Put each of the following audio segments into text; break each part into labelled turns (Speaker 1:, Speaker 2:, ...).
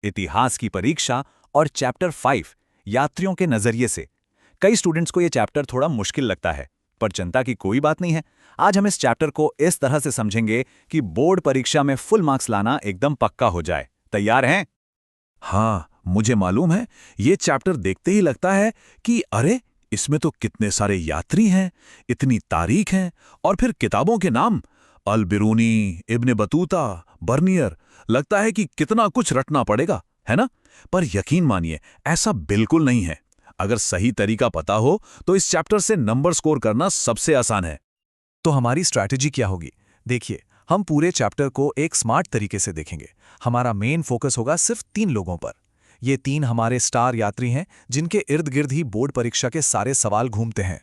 Speaker 1: इतिहास की परीक्षा और चैप्टर 5 यात्रियों के नजरिए से। कई स्टूडेंट्स को यह चैप्टर थोड़ा मुश्किल लगता है, पर चिंता की कोई बात नहीं है। आज हम इस चैप्टर को इस तरह से समझेंगे कि बोर्ड परीक्षा में फुल मार्क्स लाना एकदम पक्का हो जाए। तैयार हैं?
Speaker 2: हाँ, मुझे मालूम है। ये चैप्टर देखते ही लगता है कि अरे, इसमें तो कितने सारे यात्री हैं, इतनी तारीख हैं और फिर किताबों के नाम अल बिरूनी, इब्न बतूता, बर्नियर। लगता है कि कितना कुछ रटना पड़ेगा, है ना? पर यकीन मानिए, ऐसा बिल्कुल नहीं है। अगर सही तरीका पता हो तो इस चैप्टर से नंबर स्कोर करना सबसे आसान है।
Speaker 3: तो हमारी स्ट्रैटेजी क्या होगी? देखिए, हम पूरे चैप्टर को एक स्मार्ट तरीके से देखेंगे। हमारा मेन फोकस होगा सिर्फ 3 लोगों पर। ये 3 हमारे स्टार यात्री हैं, जिनके इर्द गिर्द ही बोर्ड परीक्षा के सारे सवाल घूमते हैं।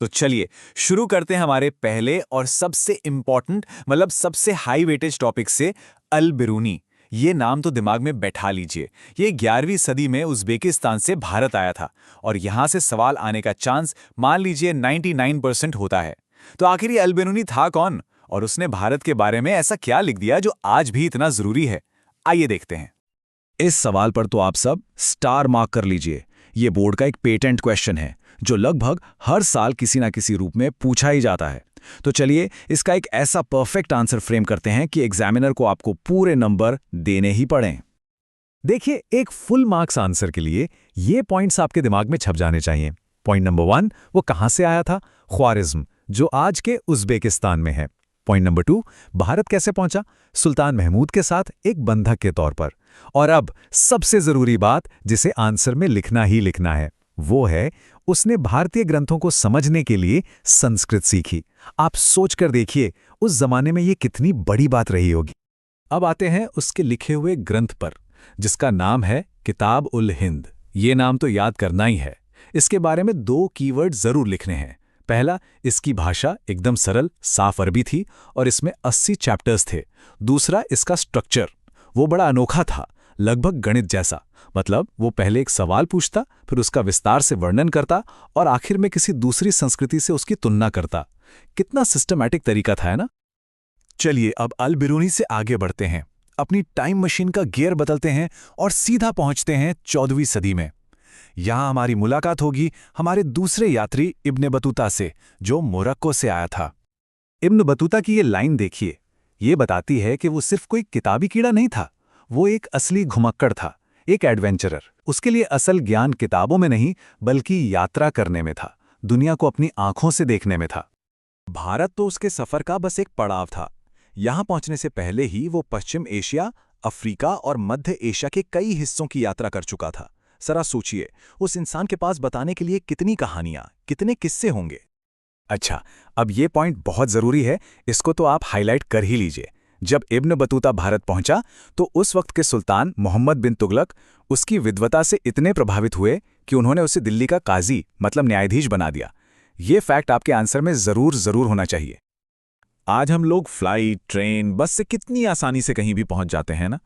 Speaker 1: तो चलिए शुरू करते हैं हमारे पहले और सबसे इंपॉर्टेंट मतलब सबसे हाई वेटेज टॉपिक से, अल बिरूनी। ये नाम तो दिमाग में बैठा लीजिए। ये 11वीं सदी में उज़्बेकिस्तान से भारत आया था और यहां से सवाल आने का चांस मान लीजिए 99% होता है। तो आखिर ये अल बिरूनी था कौन और उसने भारत के बारे में ऐसा क्या लिख दिया जो आज भी इतना जरूरी है? आइए देखते हैं।
Speaker 2: इस सवाल पर तो आप सब स्टार मार्क कर लीजिए। ये बोर्ड का एक पेटेंट क्वेश्चन है जो लगभग हर साल किसी ना किसी रूप में पूछा ही जाता है। तो चलिए इसका एक ऐसा परफेक्ट आंसर फ्रेम करते हैं कि एग्जामिनर को आपको पूरे नंबर देने ही पड़ें।
Speaker 3: देखिए, एक फुल मार्क्स आंसर के लिए ये पॉइंट्स आपके दिमाग में छप जाने चाहिए। पॉइंट नंबर 1, वो कहां से आया था? ख्वारिज्म, जो आज के उज़्बेकिस्तान में है। पॉइंट नंबर 2, भारत कैसे पहुंचा? सुल्तान महमूद के साथ एक बंधक के तौर पर। और अब सबसे जरूरी बात, जिसे आंसर में लिखना ही लिखना है, वो है उसने भारतीय ग्रंथों को समझने के लिए संस्कृत सीखी। आप सोचकर देखिए, उस जमाने में ये कितनी बड़ी बात रही होगी। अब आते हैं उसके लिखे हुए ग्रंथ पर, जिसका नाम है किताब उल हिंद। ये नाम तो याद करना ही है। इसके बारे में 2 कीवर्ड जरूर लिखने हैं। पहला, इसकी भाषा एकदम सरल साफ अरबी थी और इसमें 80 चैप्टर्स थे। दूसरा, इसका स्ट्रक्चर, वो बड़ा अनोखा था, लगभग गणित जैसा। मतलब वो पहले एक सवाल पूछता, फिर उसका विस्तार से वर्णन करता और आखिर में किसी दूसरी संस्कृति से उसकी तुलना करता। कितना सिस्टमैटिक तरीका था, है ना? चलिए अब अल बिरूनी से आगे बढ़ते हैं। अपनी टाइम मशीन का गियर बदलते हैं और सीधा पहुंचते हैं 14वीं सदी में। यहां हमारी मुलाकात होगी हमारे दूसरे यात्री इब्न बतूता से, जो मोरक्को से आया था। इब्न बतूता की ये लाइन देखिए। ये बताती है कि वो सिर्फ कोई किताबी कीड़ा नहीं था, वो एक असली घुमक्कड़ था, एक एडवेंचरर। उसके लिए असल ज्ञान किताबों में नहीं, बल्कि यात्रा करने में था, दुनिया को अपनी आंखों से देखने में था। भारत तो उसके सफर का बस एक पड़ाव था। यहां पहुंचने से पहले ही वो पश्चिम एशिया, अफ्रीका और मध्य एशिया के कई हिस्सों की यात्रा कर चुका था। जरा सोचिए, उस इंसान के पास बताने के लिए कितनी कहानियां, कितने किस्से होंगे। अच्छा, अब ये पॉइंट बहुत जरूरी है, इसको तो आप हाईलाइट कर ही लीजिए। जब इब्न बतूता भारत पहुंचा तो उस वक्त के सुल्तान मोहम्मद बिन तुगलक उसकी विद्वता से इतने प्रभावित हुए कि उन्होंने उसे दिल्ली का काजी मतलब न्यायाधीश बना दिया। ये फैक्ट आपके आंसर में जरूर होना चाहिए। आज हम लोग फ्लाइट, ट्रेन, बस से कितनी आसानी से कहीं भी पहुंच जाते हैं ना,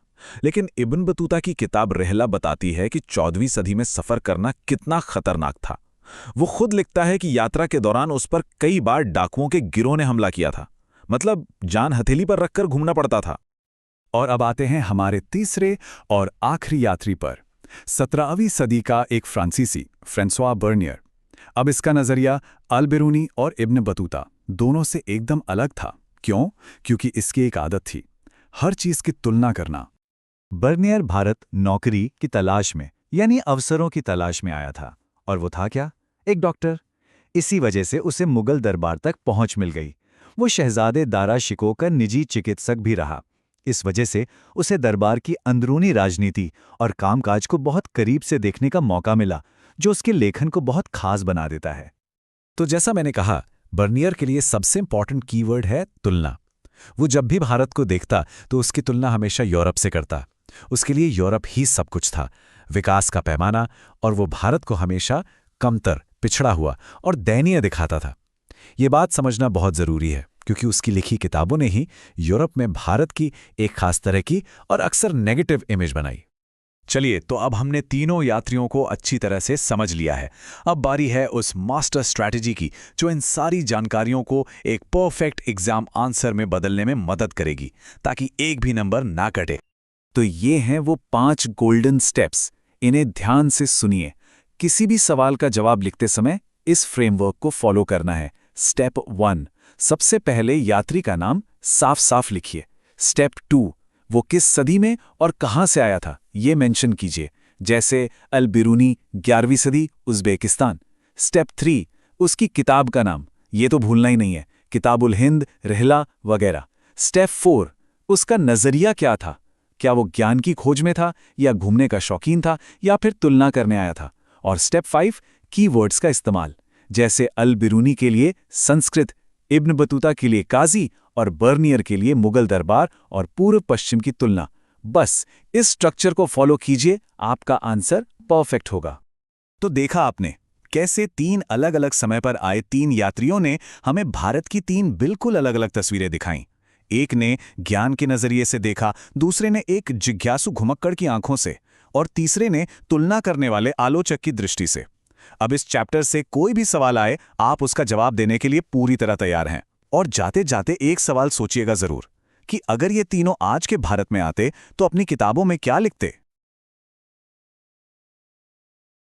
Speaker 3: लेकिन इब्न बतूता की किताब रहला बताती है कि 14वीं सदी में सफर करना कितना खतरनाक था। वो खुद लिखता है कि यात्रा के दौरान उस पर कई बार डाकुओं के गिरोह ने हमला किया था। मतलब जान हथेली पर रखकर घूमना पड़ता था। और अब आते हैं हमारे तीसरे और आखिरी यात्री पर, 17वीं सदी का एक फ्रांसीसी, फ्रांसवा बर्नियर। अब इसका नजरिया अल बिरूनी और इब्न बतूता दोनों से एकदम अलग था। क्यों? क्योंकि इसकी एक आदत थी, हर चीज की तुलना करना। बर्नियर भारत नौकरी की तलाश में, यानी अवसरों की तलाश में आया था। और वो था क्या? एक डॉक्टर। इसी वजह से उसे मुगल दरबार तक पहुंच मिल गई। वो शहजादे दारा शिकोह का निजी चिकित्सक भी रहा। इस वजह से उसे दरबार की अंदरूनी राजनीति और कामकाज को बहुत करीब से देखने का मौका मिला, जो उसके लेखन को बहुत खास बना देता है। तो जैसा मैंने कहा, बर्नियर के लिए सबसे इंपॉर्टेंट कीवर्ड है तुलना। वो जब भी भारत को देखता तो उसकी तुलना हमेशा यूरोप से करता। उसके लिए यूरोप ही सब कुछ था, विकास का पैमाना, और वो भारत को हमेशा कमतर, पिछड़ा हुआ और दयनीय दिखाता था। ये बात समझना बहुत जरूरी है, क्योंकि उसकी लिखी किताबों ने ही यूरोप में भारत की एक खास तरह की और अक्सर नेगेटिव इमेज बनाई। चलिए, तो अब हमने तीनों यात्रियों को अच्छी तरह से समझ लिया है। अब बारी है उस मास्टर स्ट्रैटेजी की, जो इन सारी जानकारियों को एक परफेक्ट एग्जाम आंसर में बदलने में मदद करेगी, ताकि एक भी नंबर ना कटे।
Speaker 1: तो ये हैं वो 5 गोल्डन स्टेप्स। इन्हें ध्यान से सुनिए। किसी भी सवाल का जवाब लिखते समय इस फ्रेमवर्क को फॉलो करना है। स्टेप 1, सबसे पहले यात्री का नाम साफ साफ लिखिए। स्टेप 2, वो किस सदी में और कहां से आया था ये मेंशन कीजिए, जैसे अल बिरूनी 11वीं सदी उज़्बेकिस्तान। स्टेप 3, उसकी किताब का नाम, ये तो भूलना ही नहीं है, किताबुल हिंद, रिहला वगैरह। स्टेप 4, उसका नजरिया क्या था, क्या वो ज्ञान की खोज में था या घूमने का शौकीन था या फिर तुलना करने आया था। और स्टेप 5, कीवर्ड्स का इस्तेमाल, जैसे अल बिरूनी के लिए संस्कृत, इब्न बतूता के लिए काजी और बर्नियर के लिए मुगल दरबार और पूर्व पश्चिम की तुलना। बस इस स्ट्रक्चर को फॉलो कीजिए, आपका आंसर परफेक्ट होगा। तो देखा आपने कैसे 3 अलग अलग समय पर आए 3 यात्रियों ने हमें भारत की 3 बिल्कुल अलग अलग तस्वीरें दिखाईं। एक ने ज्ञान के नजरिए से देखा, दूसरे ने एक जिज्ञासु घुमक्कड़ की आंखों से, और तीसरे ने तुलना करने वाले आलोचक की दृष्टि से। अब इस चैप्टर से कोई भी सवाल आए, आप उसका जवाब देने के लिए पूरी तरह तैयार हैं। और जाते जाते एक सवाल सोचिएगा जरूर कि अगर ये तीनों आज के भारत में आते तो अपनी किताबों में क्या लिखते।